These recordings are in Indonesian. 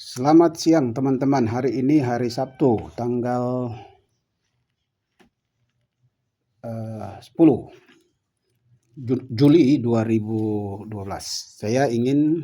Selamat siang teman-teman. Hari ini hari Sabtu, tanggal 10 Juli 2012. Saya ingin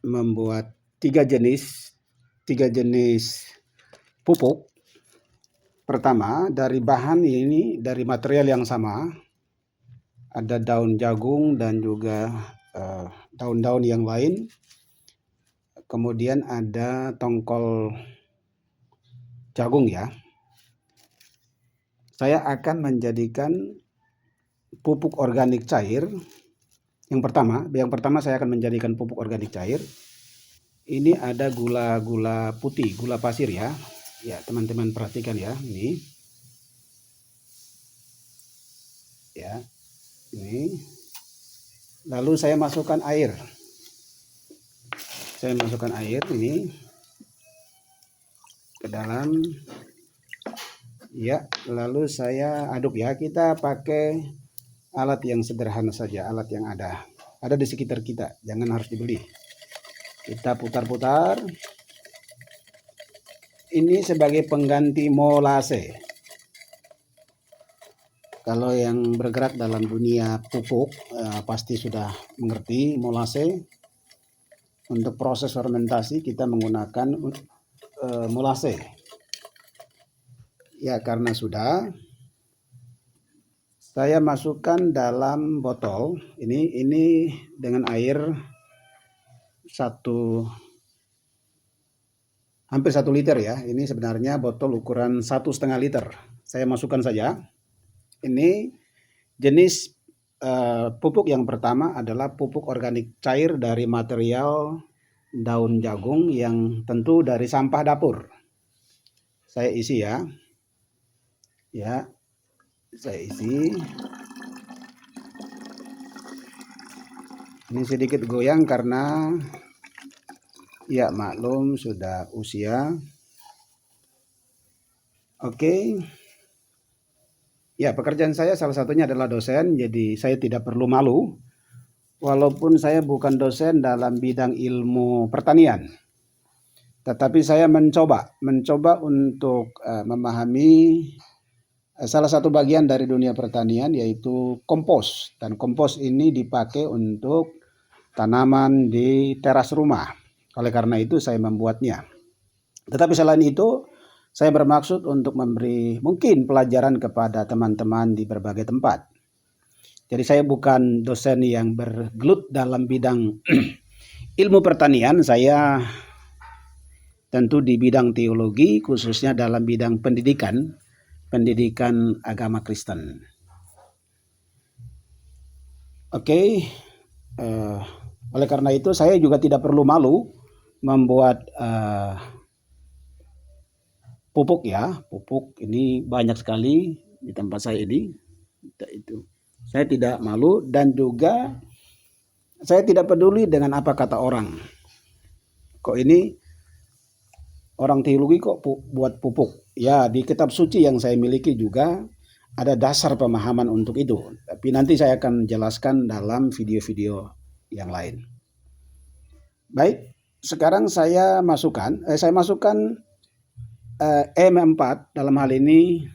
membuat tiga jenis pupuk. Pertama, dari bahan ini, dari material yang sama, ada daun jagung dan juga daun-daun yang lain. Kemudian ada tongkol jagung ya. Saya akan menjadikan pupuk organik cair. Yang pertama saya akan menjadikan pupuk organik cair. Ini ada gula putih, gula pasir ya. Ya, teman-teman perhatikan ya, ini. Ya, ini. Lalu saya masukkan air. Saya masukkan air ini ke dalam. Ya, lalu saya aduk ya. Kita pakai alat yang sederhana saja, alat yang ada di sekitar kita, jangan harus dibeli. Kita putar-putar. Ini sebagai pengganti molase. Kalau yang bergerak dalam dunia pupuk pasti sudah mengerti molase. Untuk proses fermentasi kita menggunakan molase. Ya, karena sudah, saya masukkan dalam botol. Ini dengan air hampir 1 liter ya. Ini sebenarnya botol ukuran 1,5 liter. Saya masukkan saja. Ini jenis pupuk yang pertama adalah pupuk organik cair dari material daun jagung yang tentu dari sampah dapur. Saya isi ya. Ya, saya isi. Ini sedikit goyang karena ya maklum sudah usia. Oke. Ya, pekerjaan saya salah satunya adalah dosen, jadi saya tidak perlu malu. Walaupun saya bukan dosen dalam bidang ilmu pertanian. Tetapi saya mencoba untuk memahami salah satu bagian dari dunia pertanian, yaitu kompos. Dan kompos ini dipakai untuk tanaman di teras rumah. Oleh karena itu saya membuatnya. Tetapi selain itu, saya bermaksud untuk memberi mungkin pelajaran kepada teman-teman di berbagai tempat. Jadi saya bukan dosen yang bergelut dalam bidang ilmu pertanian. Saya tentu di bidang teologi, khususnya dalam bidang pendidikan agama Kristen. Oke. Oleh karena itu saya juga tidak perlu malu membuat pupuk ya. Pupuk ini banyak sekali di tempat saya ini. Itu. Saya tidak malu dan juga saya tidak peduli dengan apa kata orang. Kok ini orang teologi kok buat pupuk? Ya, di kitab suci yang saya miliki juga ada dasar pemahaman untuk itu. Tapi nanti saya akan jelaskan dalam video-video yang lain. Baik, sekarang saya masukkan M4, dalam hal ini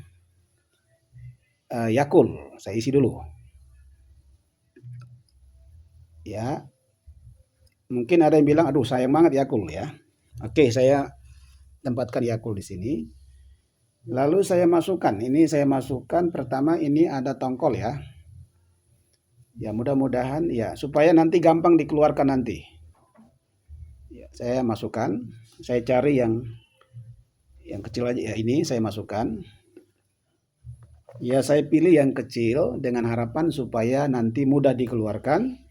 Yakult. Saya isi dulu. Ya, mungkin ada yang bilang, aduh sayang banget Yakult ya. Oke, saya tempatkan Yakult di sini. Lalu saya masukkan, pertama ini ada tongkol ya. Ya, mudah-mudahan ya supaya nanti gampang dikeluarkan nanti. Ya, saya masukkan, saya cari yang kecil aja ya, ini saya masukkan. Ya, saya pilih yang kecil dengan harapan supaya nanti mudah dikeluarkan.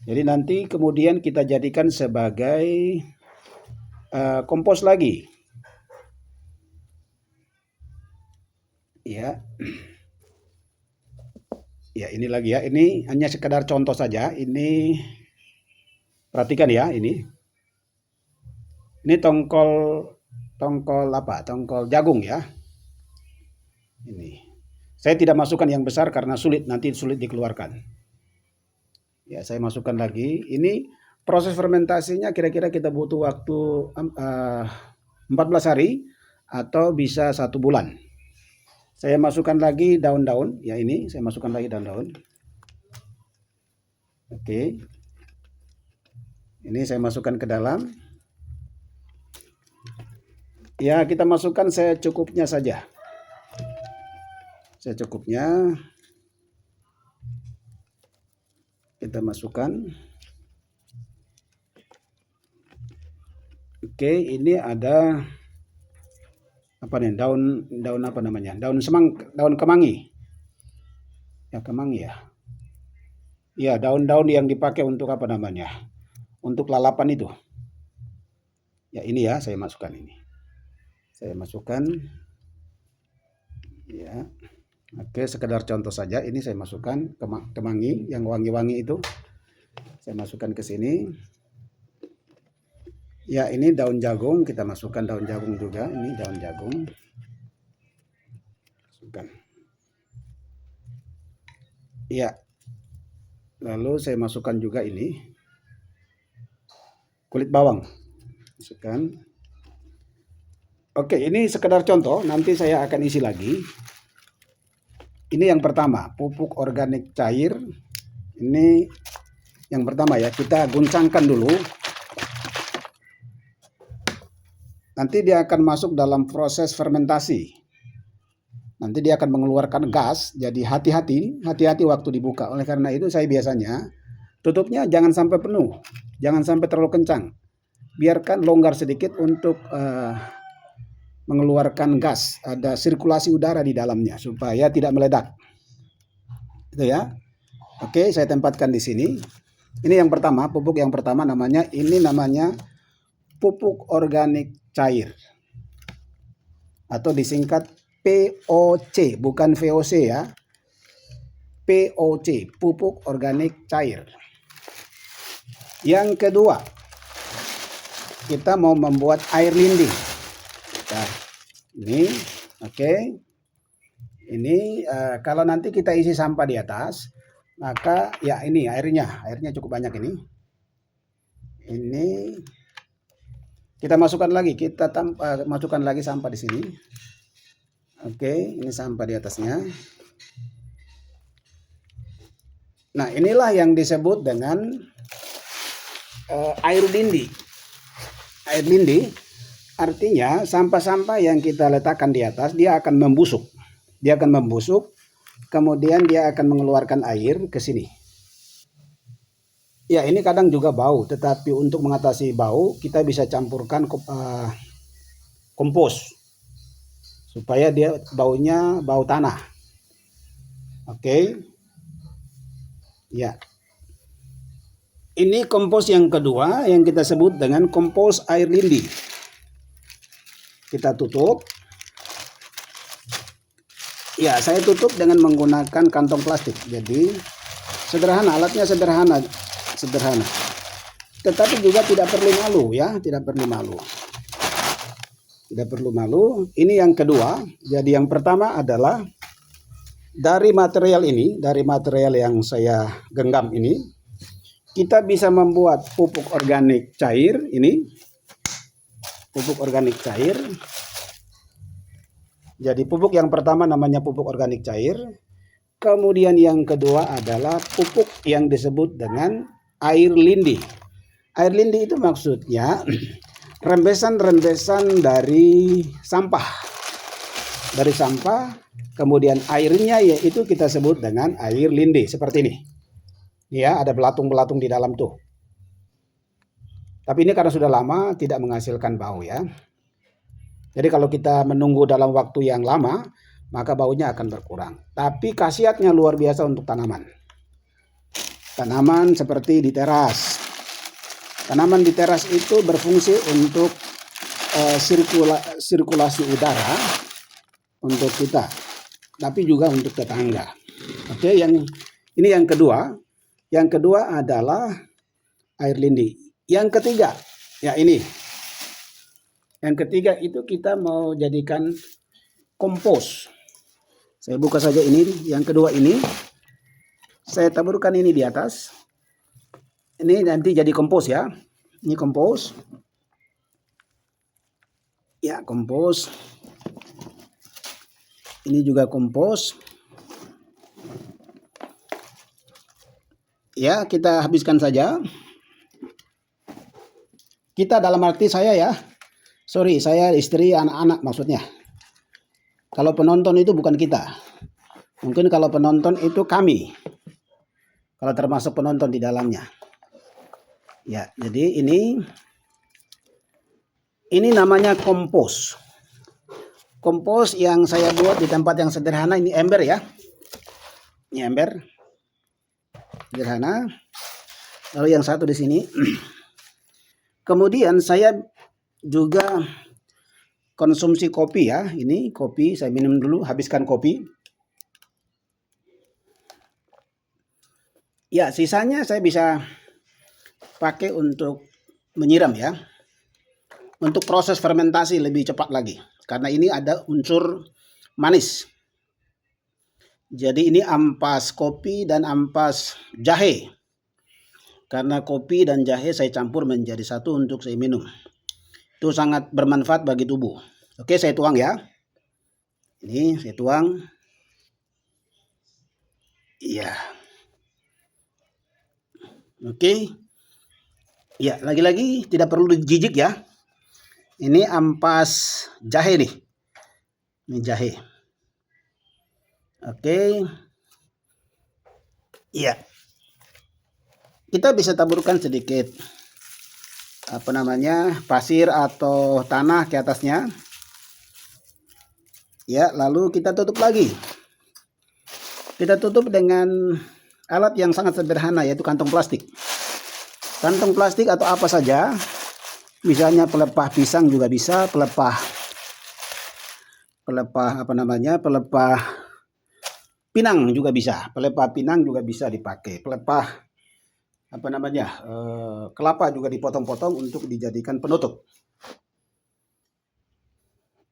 Jadi nanti kemudian kita jadikan sebagai kompos lagi. Ya. Ya, ini lagi ya. Ini hanya sekedar contoh saja. Ini perhatikan ya, ini. Ini tongkol apa? Tongkol jagung ya. Ini. Saya tidak masukkan yang besar karena nanti sulit dikeluarkan. Ya, saya masukkan lagi. Ini Proses fermentasinya kira-kira kita butuh waktu 14 hari atau bisa 1 bulan. Saya masukkan lagi daun-daun, ya ini saya masukkan lagi daun-daun. Oke. Ini saya masukkan ke dalam. Ya, kita masukkan secukupnya saja. Secukupnya. Kita masukkan. Oke, ini ada apa nih? Daun apa namanya? Daun kemangi. Ya, kemangi ya. Ya, daun-daun yang dipakai untuk apa namanya? Untuk lalapan itu. Ya, ini ya, saya masukkan ini. Saya masukkan. Ya. Oke, sekedar contoh saja. Ini saya masukkan kemangi yang wangi-wangi itu. Saya masukkan ke sini. Ya, ini daun jagung, kita masukkan daun jagung juga. Ini daun jagung. Masukkan. Ya. Lalu saya masukkan juga ini kulit bawang. Masukkan. Oke, ini sekedar contoh, nanti saya akan isi lagi. Ini yang pertama, pupuk organik cair. Ini yang pertama ya, kita guncangkan dulu. Nanti dia akan masuk dalam proses fermentasi. Nanti dia akan mengeluarkan gas, jadi hati-hati waktu dibuka. Oleh karena itu saya biasanya tutupnya jangan sampai penuh, jangan sampai terlalu kencang. Biarkan longgar sedikit untuk mengeluarkan gas, ada sirkulasi udara di dalamnya supaya tidak meledak. Itu ya. Oke, saya tempatkan di sini. Ini yang pertama, pupuk yang pertama namanya pupuk organik cair atau disingkat POC, bukan VOC ya. POC, pupuk organik cair. Yang kedua, kita mau membuat air lindi. Nah, ini oke. Ini kalau nanti kita isi sampah di atas, maka ya ini airnya cukup banyak ini. Ini kita masukkan lagi, masukkan lagi sampah di sini. Oke, ini sampah di atasnya. Nah, inilah yang disebut dengan air lindi. Air lindi artinya sampah-sampah yang kita letakkan di atas dia akan membusuk. Dia akan membusuk, kemudian dia akan mengeluarkan air ke sini. Ya, ini kadang juga bau, tetapi untuk mengatasi bau kita bisa campurkan kompos supaya dia baunya bau tanah. Oke. Ya. Ini kompos yang kedua yang kita sebut dengan kompos air lindi. Kita tutup. Ya, saya tutup dengan menggunakan kantong plastik. Jadi sederhana, alatnya sederhana. Tetapi juga tidak perlu malu ya, tidak perlu malu. Tidak perlu malu. Ini yang kedua. Jadi yang pertama adalah dari material yang saya genggam ini, kita bisa membuat pupuk organik cair ini. Pupuk organik cair. Jadi pupuk yang pertama namanya pupuk organik cair. Kemudian yang kedua adalah pupuk yang disebut dengan air lindi. Air lindi itu maksudnya rembesan-rembesan dari sampah. Dari sampah, kemudian airnya yaitu kita sebut dengan air lindi seperti ini. Ya, ada belatung-belatung di dalam tuh. Tapi ini karena sudah lama tidak menghasilkan bau ya. Jadi kalau kita menunggu dalam waktu yang lama, maka baunya akan berkurang. Tapi khasiatnya luar biasa untuk tanaman. Tanaman seperti di teras. Tanaman di teras itu berfungsi untuk sirkulasi udara untuk kita, tapi juga untuk tetangga. Oke, ini yang kedua. Yang kedua adalah air lindi. Yang ketiga, ya ini. Yang ketiga itu kita mau jadikan kompos. Saya buka saja ini. Yang kedua ini, saya taburkan ini di atas. Ini nanti jadi kompos ya. Ini kompos. Ya, kompos. Ini juga kompos. Ya, kita habiskan saja. Kita dalam arti saya ya. Sorry, saya istri, anak-anak maksudnya. Kalau penonton itu bukan kita. Mungkin kalau penonton itu kami. Kalau termasuk penonton di dalamnya. Ya, jadi ini namanya kompos. Kompos yang saya buat di tempat yang sederhana, ini ember ya. Ini ember. Sederhana. Lalu yang satu di sini. Kemudian saya juga konsumsi kopi ya. Ini kopi, saya minum dulu, habiskan kopi. Ya, sisanya saya bisa pakai untuk menyiram ya. Untuk proses fermentasi lebih cepat lagi. Karena ini ada unsur manis. Jadi ini ampas kopi dan ampas jahe. Karena kopi dan jahe saya campur menjadi satu untuk saya minum. Itu sangat bermanfaat bagi tubuh. Oke, saya tuang ya. Ini saya tuang. Iya. Oke. Ya, lagi-lagi tidak perlu dijijik ya. Ini ampas jahe nih. Ini jahe. Oke. Iya. Kita bisa taburkan sedikit pasir atau tanah ke atasnya. Ya, lalu kita tutup lagi. Kita tutup dengan alat yang sangat sederhana, yaitu kantong plastik. Kantong plastik atau apa saja. Misalnya pelepah pisang juga bisa, pelepah pinang juga bisa. Pelepah pinang juga bisa dipakai. Pelepah kelapa juga dipotong-potong untuk dijadikan penutup.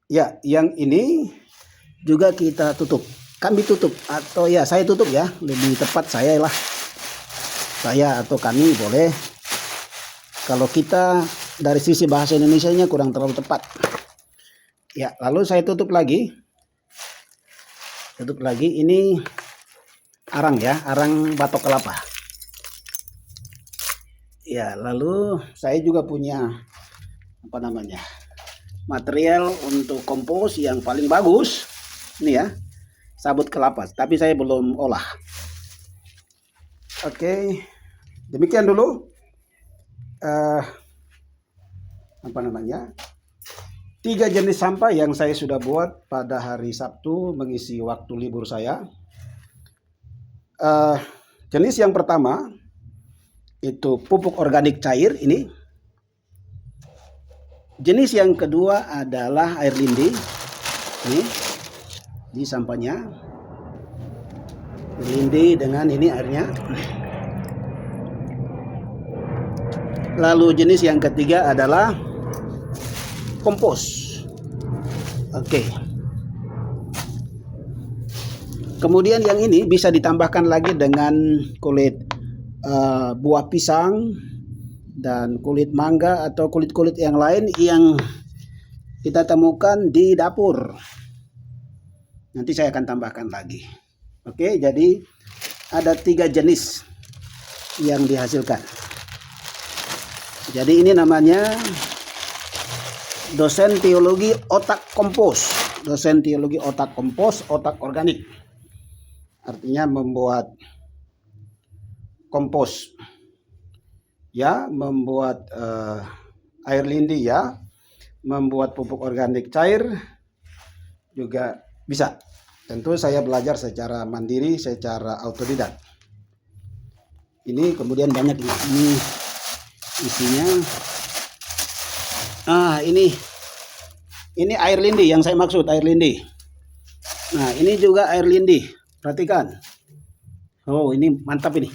Ya, yang ini juga kita tutup. Kami tutup atau ya saya tutup ya. Lebih tepat saya lah. Saya atau kami boleh. Kalau kita dari sisi bahasa Indonesianya kurang terlalu tepat. Ya, lalu saya tutup lagi. Tutup lagi, ini arang ya, arang batok kelapa. Ya, lalu saya juga punya material untuk kompos yang paling bagus. Ini ya, sabut kelapa, tapi saya belum olah. Oke, demikian dulu. 3 jenis sampah yang saya sudah buat pada hari Sabtu mengisi waktu libur saya. Jenis yang pertama itu pupuk organik cair ini. Jenis yang kedua adalah air lindi. Ini sampahnya. Air lindi dengan ini airnya. Lalu jenis yang ketiga adalah kompos. Oke. Kemudian yang ini bisa ditambahkan lagi dengan kulit buah pisang dan kulit mangga atau kulit-kulit yang lain yang kita temukan di dapur. Nanti saya akan tambahkan lagi. Oke, jadi ada 3 jenis yang dihasilkan. Jadi ini namanya dosen teologi otak kompos. Dosen teologi otak kompos, otak organik. Artinya membuat kompos. Ya, membuat air lindi ya. Membuat pupuk organik cair juga bisa. Tentu saya belajar secara mandiri, secara autodidak. Ini kemudian banyak ini isinya. Ini air lindi yang saya maksud, air lindi. Nah, ini juga air lindi. Perhatikan. Oh, ini mantap ini.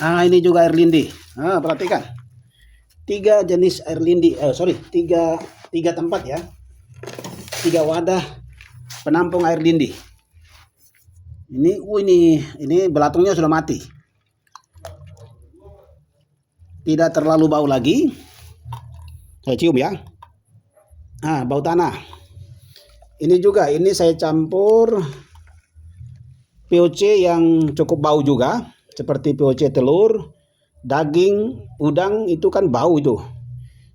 Ini juga air lindi. Perhatikan. 3 jenis air lindi. Tiga tempat ya. 3 wadah penampung air lindi. Ini belatungnya sudah mati. tidak terlalu bau lagi. Saya cium ya. Ah, bau tanah. Ini juga, ini saya campur POC yang cukup bau juga, seperti POC telur, daging, udang itu kan bau itu.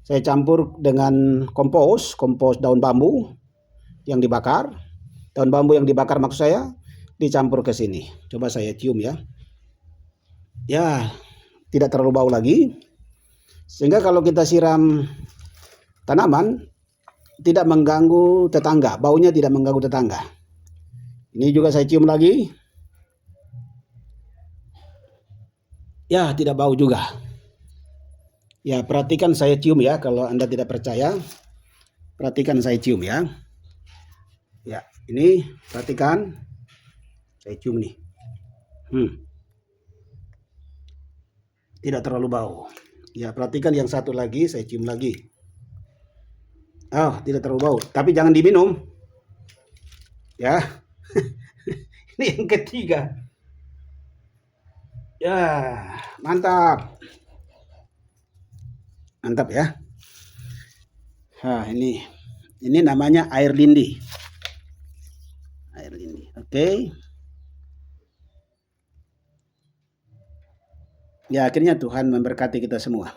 Saya campur dengan kompos daun bambu yang dibakar. Daun bambu yang dibakar maksud saya dicampur ke sini. Coba saya cium ya. Ya, tidak terlalu bau lagi. Sehingga kalau kita siram tanaman tidak mengganggu tetangga, baunya tidak mengganggu tetangga. Ini juga saya cium lagi. Ya, tidak bau juga. Ya, perhatikan saya cium ya, kalau Anda tidak percaya, perhatikan saya cium ya. Ya, ini perhatikan, saya cium nih. Tidak terlalu bau. Ya, perhatikan yang satu lagi, saya cium lagi. Oh, tidak terlalu bau, tapi jangan diminum. Ya, ini yang ketiga. Ya, mantap. Mantap ya. Nah, ini namanya air lindi. Air lindi. Oke. Ya, akhirnya Tuhan memberkati kita semua.